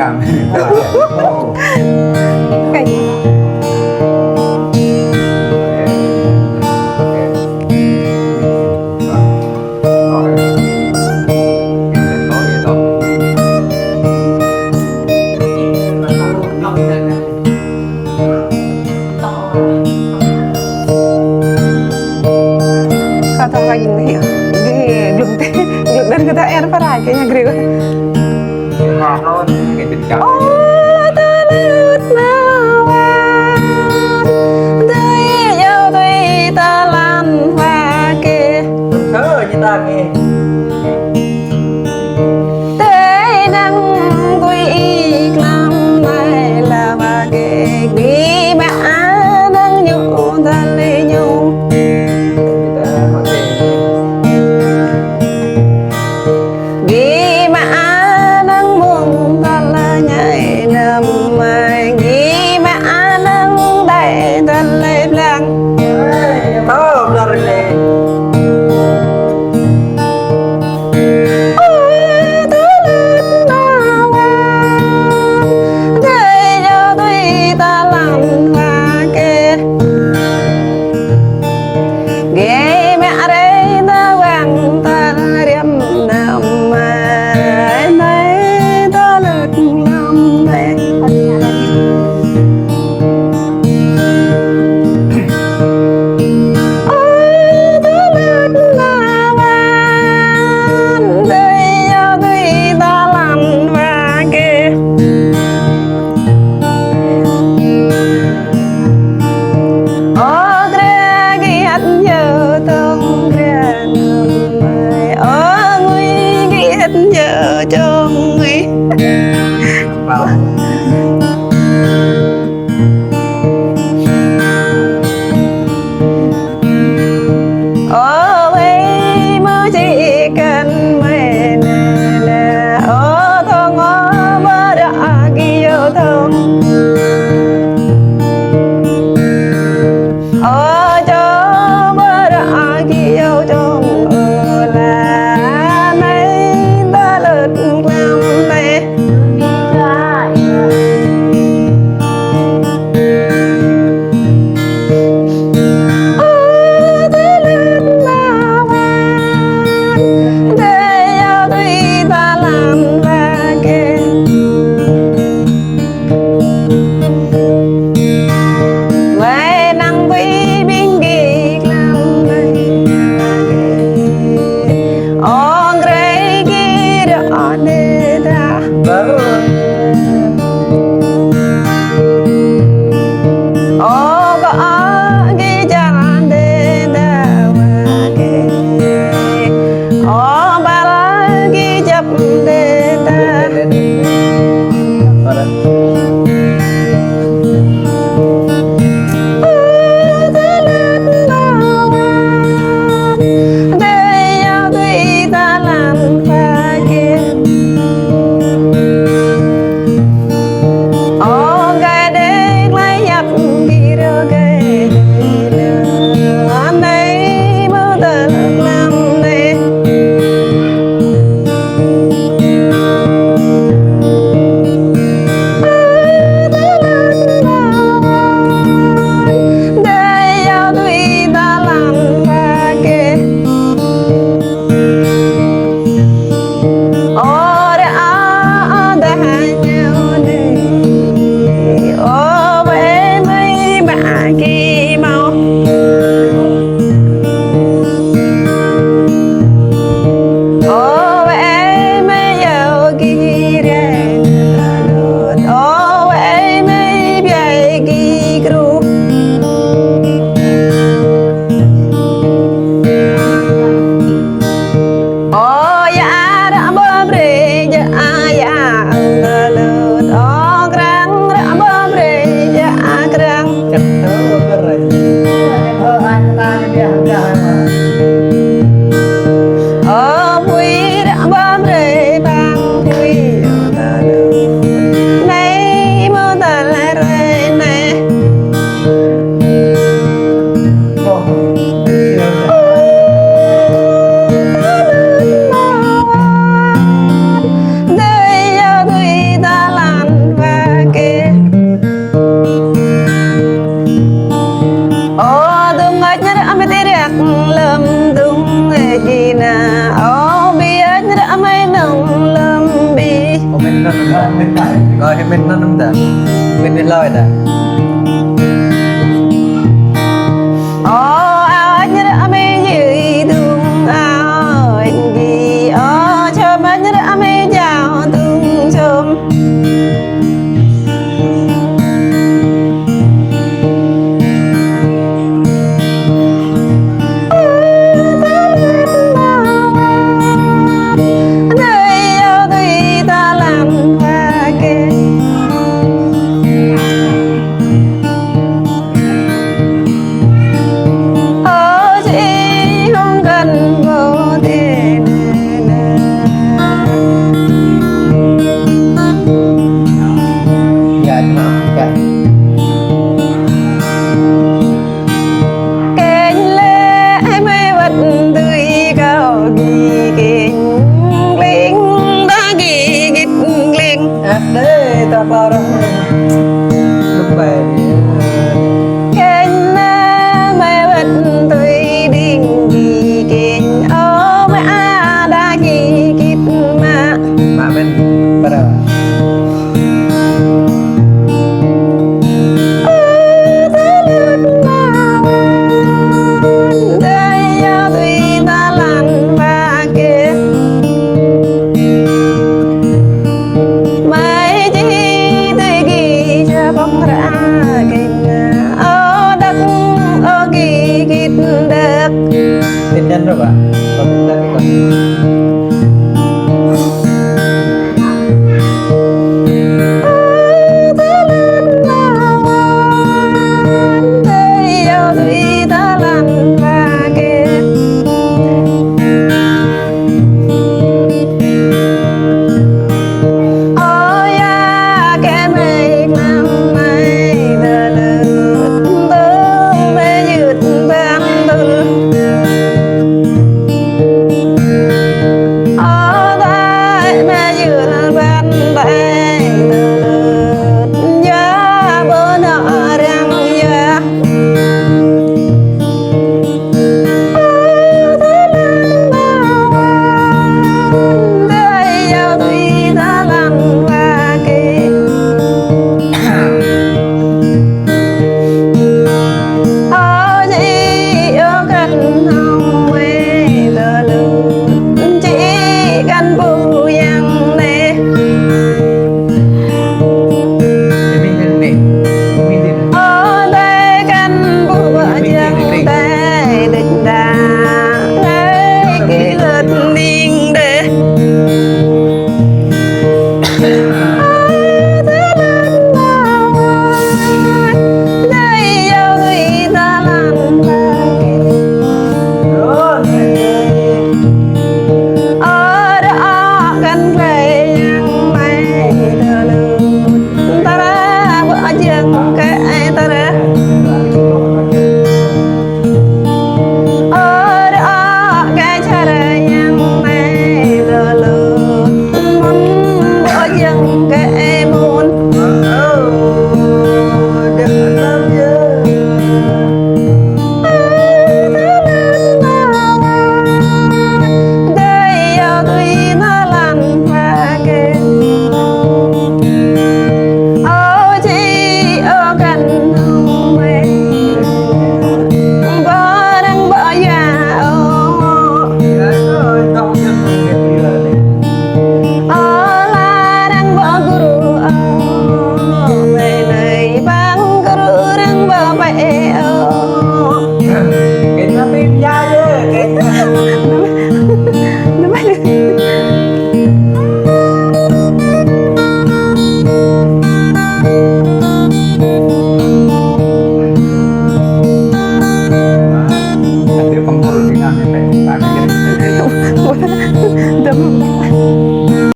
cảm Cảnh kata lagi nih belum belum dan kita air para kayaknya grill nó cái tình cảm oh talut nawan đây yêu tuy ta lan hoa kia thơ như ta nghe thế năng tuy làm này là ba cái đi mà năng nhung ta lấy nhung vì mà nắng muôn ta là nhảy nằm mai vì mà nắng đầy ta lấy lăng đó là rồi ôi tôi lên nào để cho tôi ta làm hoa kê ghé mẹ đây ta vàng ta riêng nằm mai nay ta lượt lòng này ôi ta lượt nào đây cho tôi ta làm hoa kê ô kre ghét nhớ thương kre nằm mai ô nguy ghét nhớ cho nguy vào ô ấy mới chỉ cần mày là ô thương ô mơ đã yêu thương ô cho mơ đã yêu thương là nay ta lượt làm đây ôi ta lượt nào để cho tôi ta làm ra kia vậy năng tuy biên ghi làm đây ông gầy ghi đó để ta ô có ghi chẳng để ta qua kê ô bà ra ghi chấp để ta ôi ta lượt nào để cho tuy ta làm pha kia Rồi mình nó nằm där. Mình đi lời där. Anh đã mê gì thương anh gì cho anh đã mê chào thương sớm Dạ mà. Dạ. Đấy, ta bao đó. Lúc về mà bên bắt đầu. Tin nhắn rồi bạn.